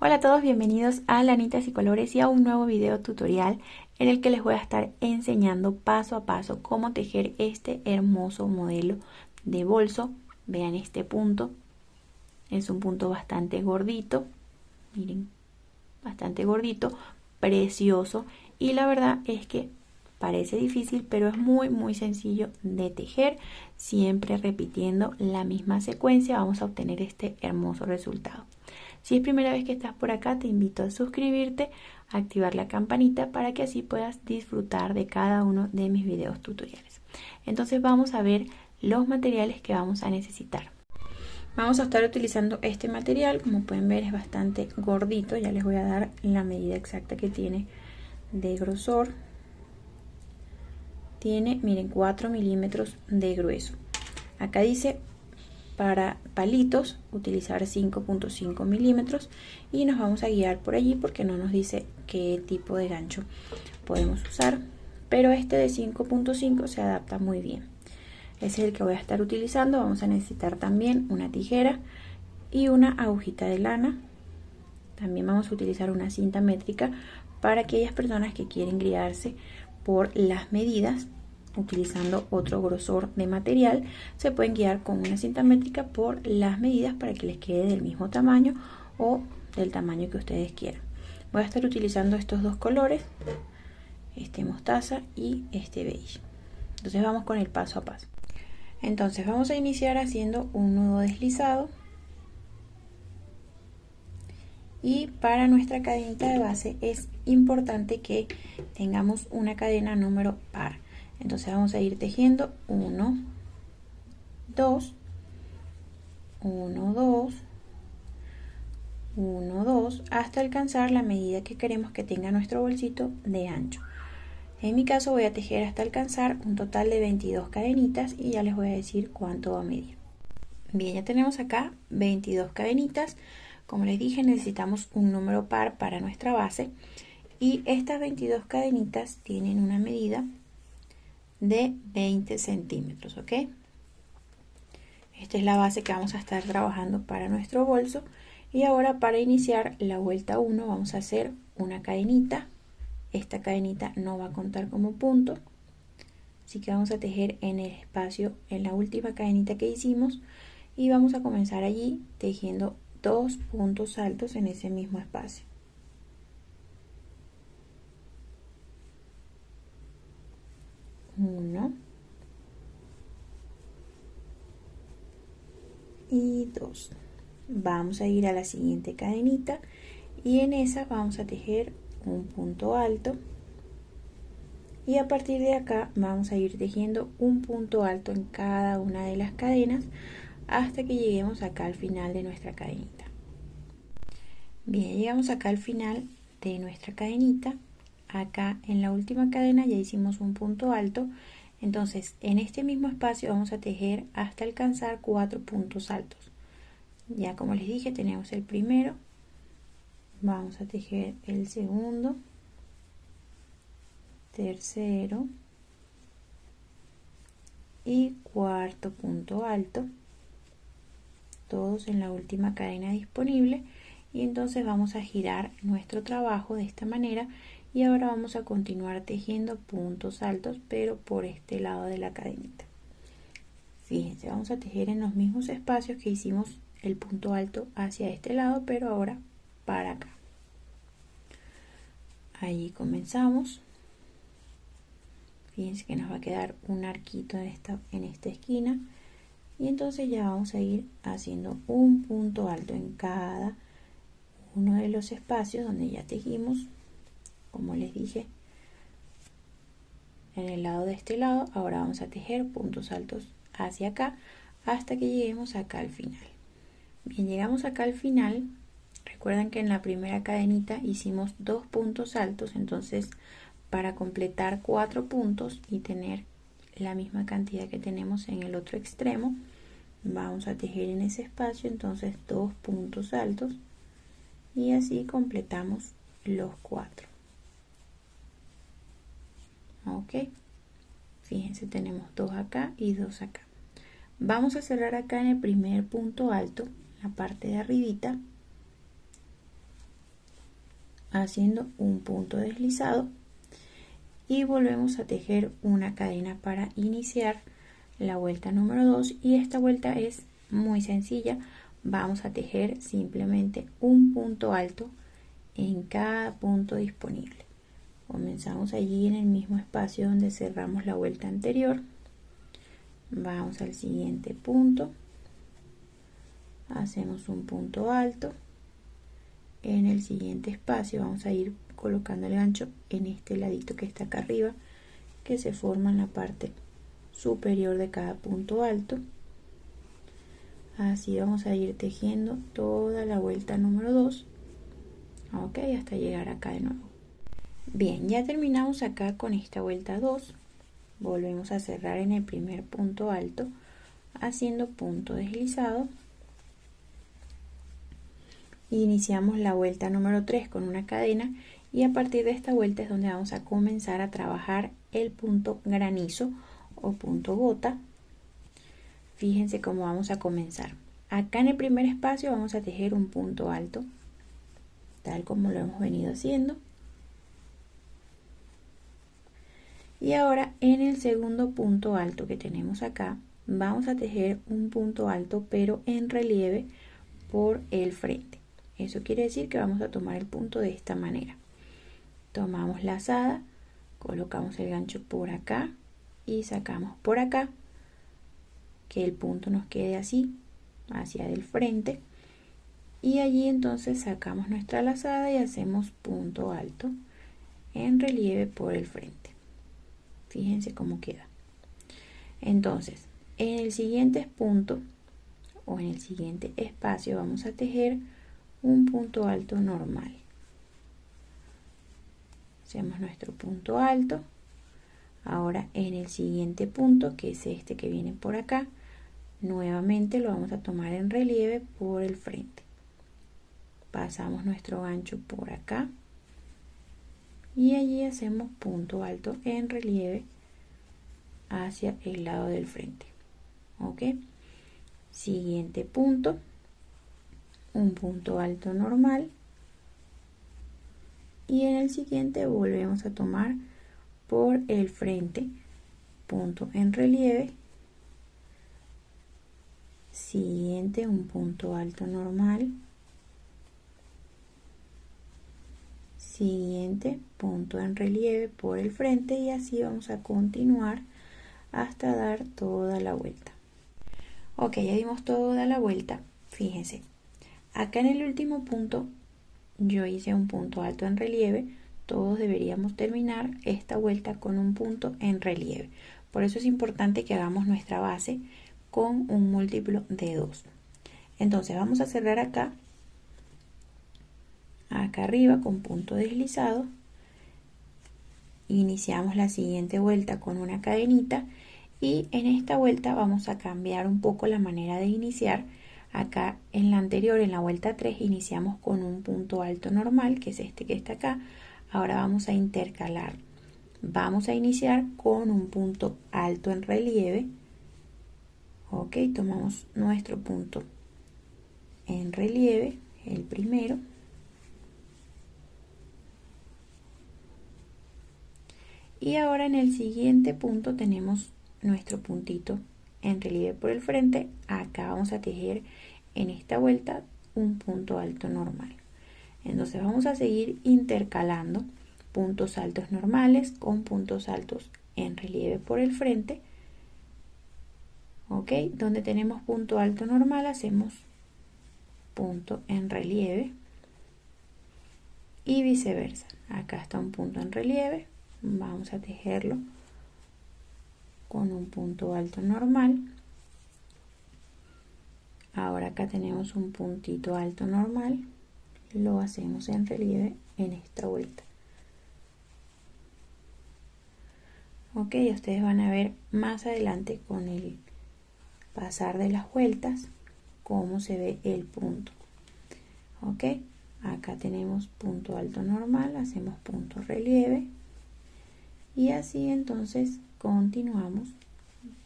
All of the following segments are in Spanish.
Hola a todos, bienvenidos a Lanitas y Colores y a un nuevo video tutorial en el que les voy a estar enseñando paso a paso cómo tejer este hermoso modelo de bolso. Vean este punto, es un punto bastante gordito, miren, bastante gordito, precioso, y la verdad es que parece difícil, pero es muy sencillo de tejer. Siempre repitiendo la misma secuencia vamos a obtener este hermoso resultado. Si es primera vez que estás por acá, te invito a suscribirte, a activar la campanita para que así puedas disfrutar de cada uno de mis videos tutoriales. Entonces vamos a ver los materiales que vamos a necesitar. Vamos a estar utilizando este material, como pueden ver es bastante gordito, ya les voy a dar la medida exacta que tiene de grosor. Tiene, miren, 4 milímetros de grueso. Acá dice para palitos utilizar 5.5 milímetros y nos vamos a guiar por allí porque no nos dice qué tipo de gancho podemos usar, pero este de 5.5 se adapta muy bien. Ese es el que voy a estar utilizando. Vamos a necesitar también una tijera y una agujita de lana. También vamos a utilizar una cinta métrica para aquellas personas que quieren guiarse por las medidas. Utilizando otro grosor de material, se pueden guiar con una cinta métrica por las medidas para que les quede del mismo tamaño o del tamaño que ustedes quieran. Voy a estar utilizando estos dos colores, este mostaza y este beige. Entonces vamos con el paso a paso. Entonces vamos a iniciar haciendo un nudo deslizado, y para nuestra cadenita de base es importante que tengamos una cadena número par. Entonces vamos a ir tejiendo 1, 2, 1, 2, 1, 2 hasta alcanzar la medida que queremos que tenga nuestro bolsito de ancho. En mi caso voy a tejer hasta alcanzar un total de 22 cadenitas y ya les voy a decir cuánto va a medir. Bien, ya tenemos acá 22 cadenitas. Como les dije, necesitamos un número par para nuestra base y estas 22 cadenitas tienen una medida de 20 centímetros, ¿ok? Esta es la base que vamos a estar trabajando para nuestro bolso. Y ahora, para iniciar la vuelta 1, vamos a hacer una cadenita. Esta cadenita no va a contar como punto, así que vamos a tejer en el espacio, en la última cadenita que hicimos, y vamos a comenzar allí tejiendo 2 puntos altos en ese mismo espacio. Uno y 2. Vamos a ir a la siguiente cadenita y en esa vamos a tejer un punto alto, y a partir de acá vamos a ir tejiendo un punto alto en cada una de las cadenas hasta que lleguemos acá al final de nuestra cadenita. Bien, llegamos acá al final de nuestra cadenita. Acá en la última cadena ya hicimos un punto alto, entonces en este mismo espacio vamos a tejer hasta alcanzar 4 puntos altos. Ya como les dije, tenemos el primero, vamos a tejer el segundo, tercero y cuarto punto alto, todos en la última cadena disponible. Y entonces vamos a girar nuestro trabajo de esta manera y ahora vamos a continuar tejiendo puntos altos, pero por este lado de la cadenita. Fíjense, vamos a tejer en los mismos espacios que hicimos el punto alto hacia este lado, pero ahora para acá. Allí comenzamos. Fíjense que nos va a quedar un arquito en esta esquina, y entonces ya vamos a ir haciendo un punto alto en cada uno de los espacios donde ya tejimos, como les dije, en el lado de este lado. Ahora vamos a tejer puntos altos hacia acá hasta que lleguemos acá al final. Bien, llegamos acá al final. Recuerden que en la primera cadenita hicimos 2 puntos altos, entonces para completar 4 puntos y tener la misma cantidad que tenemos en el otro extremo, vamos a tejer en ese espacio entonces 2 puntos altos y así completamos los 4. Ok, fíjense, tenemos 2 acá y 2 acá. Vamos a cerrar acá en el primer punto alto, la parte de arribita, haciendo un punto deslizado y volvemos a tejer una cadena para iniciar la vuelta número 2. Y esta vuelta es muy sencilla, vamos a tejer simplemente un punto alto en cada punto disponible. Comenzamos allí en el mismo espacio donde cerramos la vuelta anterior, vamos al siguiente punto, hacemos un punto alto. En el siguiente espacio vamos a ir colocando el gancho en este ladito que está acá arriba, que se forma en la parte superior de cada punto alto. Así vamos a ir tejiendo toda la vuelta número 2, ok, hasta llegar acá de nuevo. Bien, ya terminamos acá con esta vuelta 2. Volvemos a cerrar en el primer punto alto haciendo punto deslizado. Iniciamos la vuelta número 3 con una cadena y a partir de esta vuelta es donde vamos a comenzar a trabajar el punto granizo o punto gota. Fíjense cómo vamos a comenzar. Acá en el primer espacio vamos a tejer un punto alto, tal como lo hemos venido haciendo. Y ahora en el segundo punto alto que tenemos acá, vamos a tejer un punto alto pero en relieve por el frente. Eso quiere decir que vamos a tomar el punto de esta manera. Tomamos la lazada, colocamos el gancho por acá y sacamos por acá, que el punto nos quede así, hacia el frente. Y allí entonces sacamos nuestra lazada y hacemos punto alto en relieve por el frente. Fíjense cómo queda. Entonces, en el siguiente punto o en el siguiente espacio vamos a tejer un punto alto normal. Hacemos nuestro punto alto. Ahora en el siguiente punto, que es este que viene por acá, nuevamente lo vamos a tomar en relieve por el frente. Pasamos nuestro gancho por acá y allí hacemos punto alto en relieve hacia el lado del frente. Ok, siguiente punto, un punto alto normal y en el siguiente volvemos a tomar por el frente, punto en relieve, siguiente un punto alto normal, siguiente punto en relieve por el frente y así vamos a continuar hasta dar toda la vuelta. Ok, ya dimos toda la vuelta. Fíjense, acá en el último punto yo hice un punto alto en relieve. Todos deberíamos terminar esta vuelta con un punto en relieve. Por eso es importante que hagamos nuestra base con un múltiplo de 2. Entonces vamos a cerrar acá arriba con punto deslizado. Iniciamos la siguiente vuelta con una cadenita y en esta vuelta vamos a cambiar un poco la manera de iniciar. Acá en la anterior, en la vuelta 3, iniciamos con un punto alto normal, que es este que está acá. Ahora vamos a intercalar. Vamos a iniciar con un punto alto en relieve. Ok, tomamos nuestro punto en relieve, el primero. Y ahora en el siguiente punto tenemos nuestro puntito en relieve por el frente. Acá vamos a tejer en esta vuelta un punto alto normal. Entonces vamos a seguir intercalando puntos altos normales con puntos altos en relieve por el frente. Ok, donde tenemos punto alto normal hacemos punto en relieve y viceversa. Acá está un punto en relieve, vamos a tejerlo con un punto alto normal. Ahora acá tenemos un puntito alto normal, lo hacemos en relieve en esta vuelta. Ok, ustedes van a ver más adelante con el pasar de las vueltas cómo se ve el punto. Ok, acá tenemos punto alto normal, hacemos punto relieve y así entonces continuamos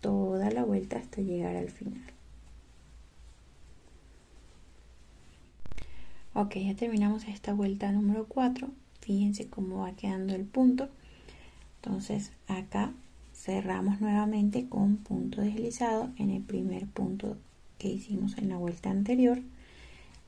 toda la vuelta hasta llegar al final. Ok, ya terminamos esta vuelta número 4 Fíjense cómo va quedando el punto. Entonces acá cerramos nuevamente con punto deslizado en el primer punto que hicimos en la vuelta anterior,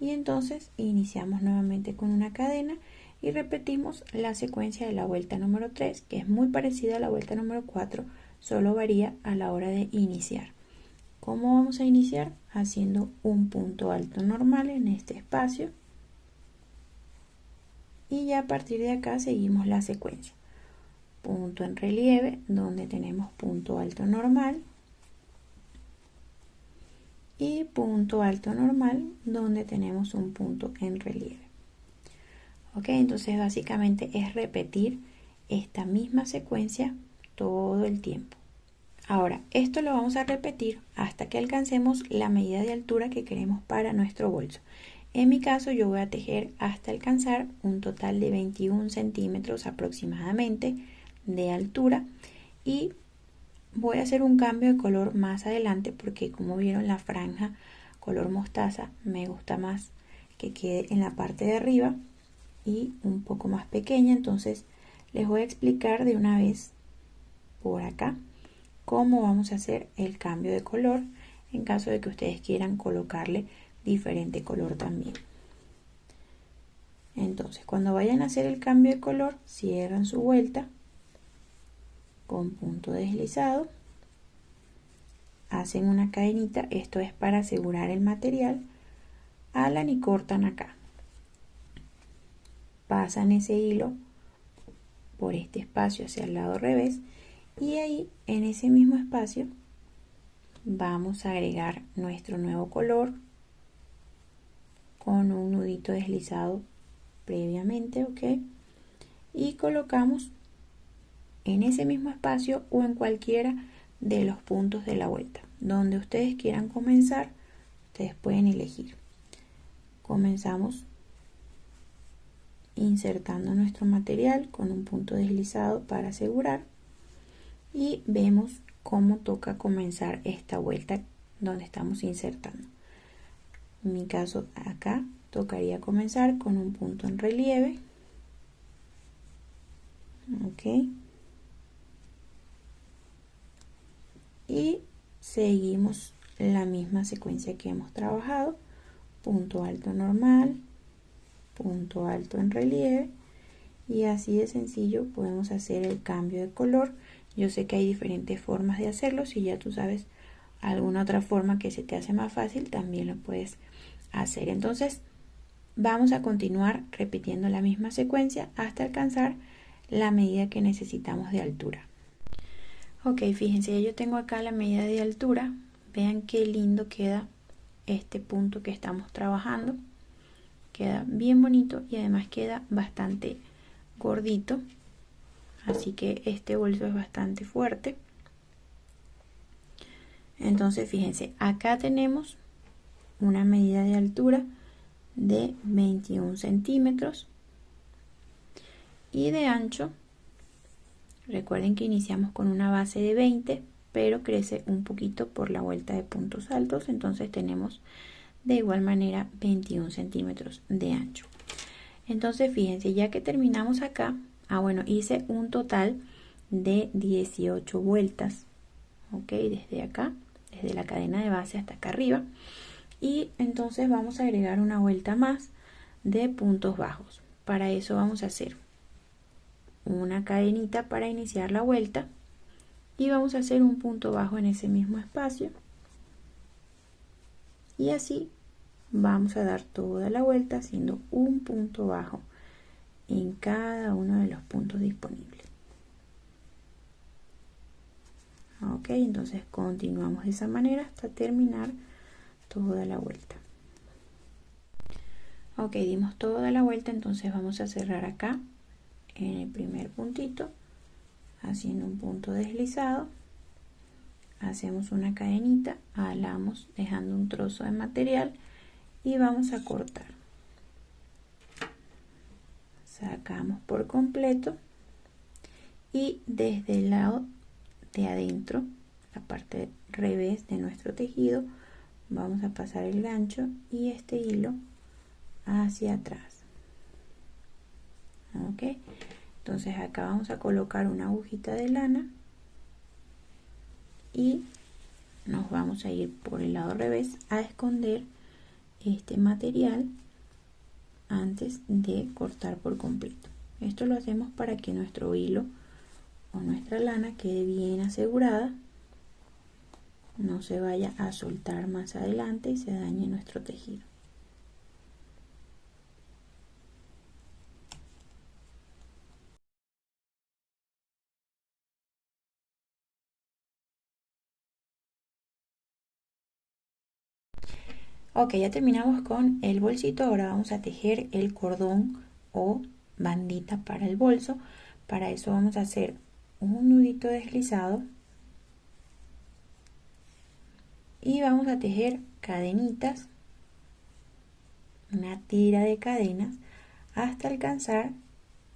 y entonces iniciamos nuevamente con una cadena y repetimos la secuencia de la vuelta número 3, que es muy parecida a la vuelta número 4, solo varía a la hora de iniciar. ¿Cómo vamos a iniciar? Haciendo un punto alto normal en este espacio, y ya a partir de acá seguimos la secuencia. Punto en relieve, donde tenemos punto alto normal, y punto alto normal, donde tenemos un punto en relieve. Ok, entonces básicamente es repetir esta misma secuencia todo el tiempo. Ahora, esto lo vamos a repetir hasta que alcancemos la medida de altura que queremos para nuestro bolso. En mi caso, yo voy a tejer hasta alcanzar un total de 21 centímetros aproximadamente de altura, y voy a hacer un cambio de color más adelante porque, como vieron, la franja color mostaza me gusta más que quede en la parte de arriba y un poco más pequeña. Entonces les voy a explicar de una vez por acá cómo vamos a hacer el cambio de color en caso de que ustedes quieran colocarle diferente color también. Entonces, cuando vayan a hacer el cambio de color, cierran su vuelta con punto deslizado, hacen una cadenita, esto es para asegurar el material, alan y cortan acá, pasan ese hilo por este espacio hacia el lado revés, y ahí en ese mismo espacio vamos a agregar nuestro nuevo color con un nudito deslizado previamente, ok, y colocamos en ese mismo espacio o en cualquiera de los puntos de la vuelta donde ustedes quieran comenzar. Ustedes pueden elegir. Comenzamos insertando nuestro material con un punto deslizado para asegurar, y vemos cómo toca comenzar esta vuelta donde estamos insertando. En mi caso, acá tocaría comenzar con un punto en relieve, ok, y seguimos la misma secuencia que hemos trabajado: punto alto normal, punto alto en relieve, y así de sencillo podemos hacer el cambio de color. Yo sé que hay diferentes formas de hacerlo. Si ya tú sabes alguna otra forma que se te hace más fácil, también lo puedes hacer. Entonces vamos a continuar repitiendo la misma secuencia hasta alcanzar la medida que necesitamos de altura. Ok, fíjense, yo tengo acá la medida de altura. Vean qué lindo queda este punto que estamos trabajando. Queda bien bonito y además queda bastante gordito, así que este bolso es bastante fuerte. Entonces fíjense, acá tenemos una medida de altura de 21 centímetros y de ancho. Recuerden que iniciamos con una base de 20, pero crece un poquito por la vuelta de puntos altos, entonces tenemos de igual manera 21 centímetros de ancho. Entonces fíjense, ya que terminamos acá, bueno, hice un total de 18 vueltas, ok, desde acá, desde la cadena de base hasta acá arriba, y entonces vamos a agregar una vuelta más de puntos bajos. Para eso vamos a hacer una cadenita para iniciar la vuelta y vamos a hacer un punto bajo en ese mismo espacio, y así vamos a dar toda la vuelta haciendo un punto bajo en cada uno de los puntos disponibles. Ok, entonces continuamos de esa manera hasta terminar toda la vuelta. Ok, dimos toda la vuelta, entonces vamos a cerrar acá en el primer puntito haciendo un punto deslizado, hacemos una cadenita, alamos dejando un trozo de material y vamos a cortar. Sacamos por completo y desde el lado de adentro, la parte revés de nuestro tejido, vamos a pasar el gancho y este hilo hacia atrás. ¿ok? Entonces acá vamos a colocar una agujita de lana y nos vamos a ir por el lado revés a esconder este material antes de cortar por completo. Esto lo hacemos para que nuestro hilo o nuestra lana quede bien asegurada, no se vaya a soltar más adelante y se dañe nuestro tejido. Ok, ya terminamos con el bolsito. Ahora vamos a tejer el cordón o bandita para el bolso. Para eso vamos a hacer un nudito deslizado y vamos a tejer cadenitas, una tira de cadenas hasta alcanzar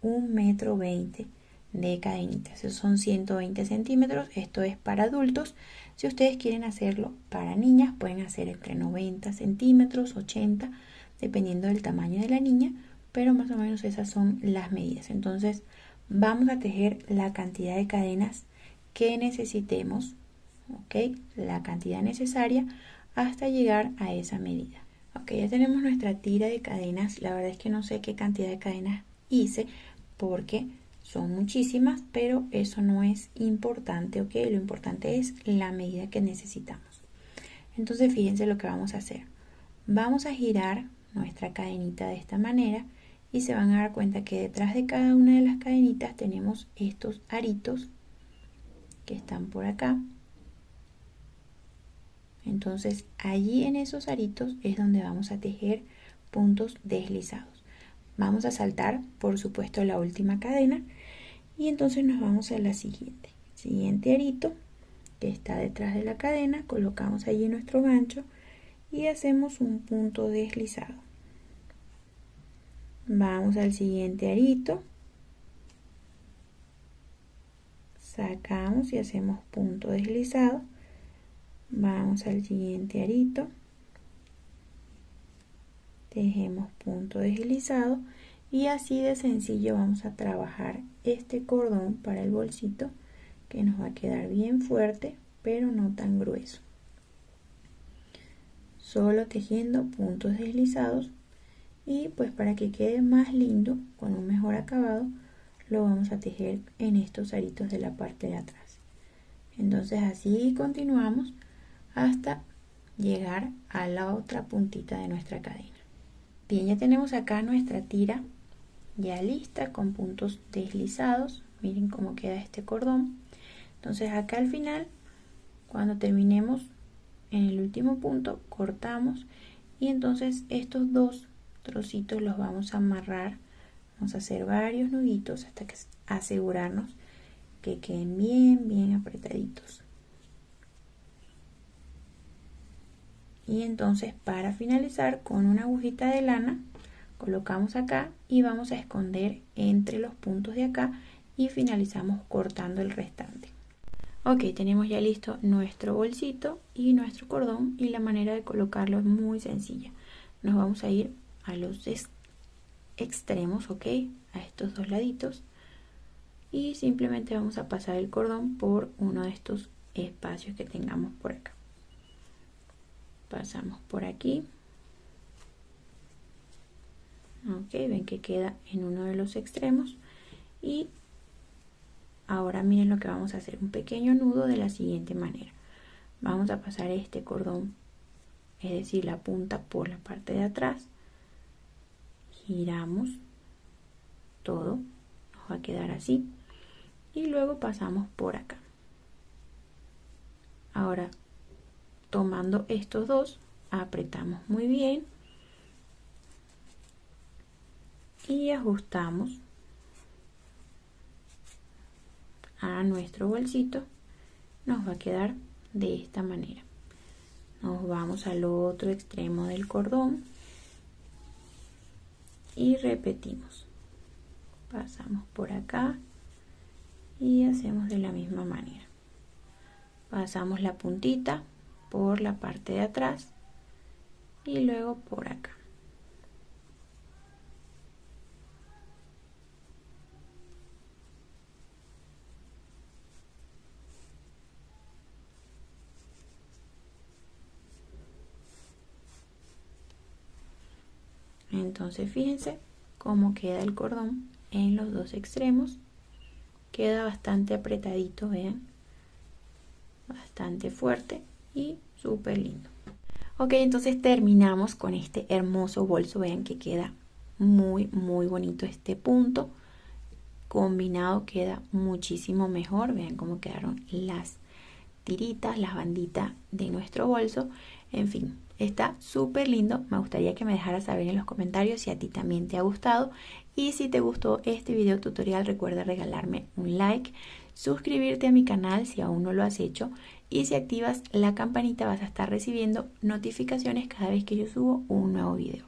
1,20 m de cadenitas. Esos son 120 centímetros. Esto es para adultos. Si ustedes quieren hacerlo para niñas, pueden hacer entre 90 centímetros, 80, dependiendo del tamaño de la niña, pero más o menos esas son las medidas. Entonces vamos a tejer la cantidad de cadenas que necesitemos, ¿ok? La cantidad necesaria hasta llegar a esa medida. Ok, ya tenemos nuestra tira de cadenas. La verdad es que no sé qué cantidad de cadenas hice porque son muchísimas, pero eso no es importante, ¿ok? Lo importante es la medida que necesitamos. Entonces fíjense lo que vamos a hacer. Vamos a girar nuestra cadenita de esta manera y se van a dar cuenta que detrás de cada una de las cadenitas tenemos estos aritos que están por acá. Entonces allí en esos aritos es donde vamos a tejer puntos deslizados. Vamos a saltar, por supuesto, la última cadena y entonces nos vamos a la siguiente arito que está detrás de la cadena. Colocamos allí nuestro gancho y hacemos un punto deslizado. Vamos al siguiente arito, sacamos y hacemos punto deslizado. Vamos al siguiente arito, tejemos punto deslizado y así de sencillo vamos a trabajar este cordón para el bolsito, que nos va a quedar bien fuerte pero no tan grueso. Solo tejiendo puntos deslizados y pues para que quede más lindo, con un mejor acabado, lo vamos a tejer en estos aritos de la parte de atrás. Entonces así continuamos hasta llegar a la otra puntita de nuestra cadena. Bien, ya tenemos acá nuestra tira ya lista con puntos deslizados. Miren cómo queda este cordón. Entonces acá al final, cuando terminemos en el último punto, cortamos y entonces estos dos trocitos los vamos a amarrar. Vamos a hacer varios nuditos hasta que asegurarnos que queden bien apretaditos. Y entonces para finalizar, con una agujita de lana colocamos acá y vamos a esconder entre los puntos de acá y finalizamos cortando el restante. Ok, tenemos ya listo nuestro bolsito y nuestro cordón y la manera de colocarlo es muy sencilla. Nos vamos a ir a los extremos, ok, a estos dos laditos y simplemente vamos a pasar el cordón por uno de estos espacios que tengamos por acá. Pasamos por aquí. Ok, ven que queda en uno de los extremos y ahora miren lo que vamos a hacer, un pequeño nudo de la siguiente manera. Vamos a pasar este cordón, es decir, la punta por la parte de atrás, giramos todo, nos va a quedar así y luego pasamos por acá. Ahora tomando estos dos, apretamos muy bien y ajustamos a nuestro bolsito. Nos va a quedar de esta manera. Nos vamos al otro extremo del cordón y repetimos. Pasamos por acá y hacemos de la misma manera. Pasamos la puntita por la parte de atrás y luego por acá. Entonces fíjense cómo queda el cordón en los dos extremos. Queda bastante apretadito, vean, bastante fuerte y súper lindo. Ok, entonces terminamos con este hermoso bolso. Vean que queda muy bonito este punto. Combinado queda muchísimo mejor. Vean cómo quedaron las tiritas, las banditas de nuestro bolso. En fin, está súper lindo. Me gustaría que me dejaras saber en los comentarios si a ti también te ha gustado. Y si te gustó este video tutorial, recuerda regalarme un like, suscribirte a mi canal si aún no lo has hecho. Y si activas la campanita vas a estar recibiendo notificaciones cada vez que yo subo un nuevo video.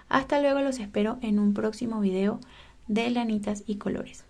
Hasta luego, los espero en un próximo video de lanitas y colores.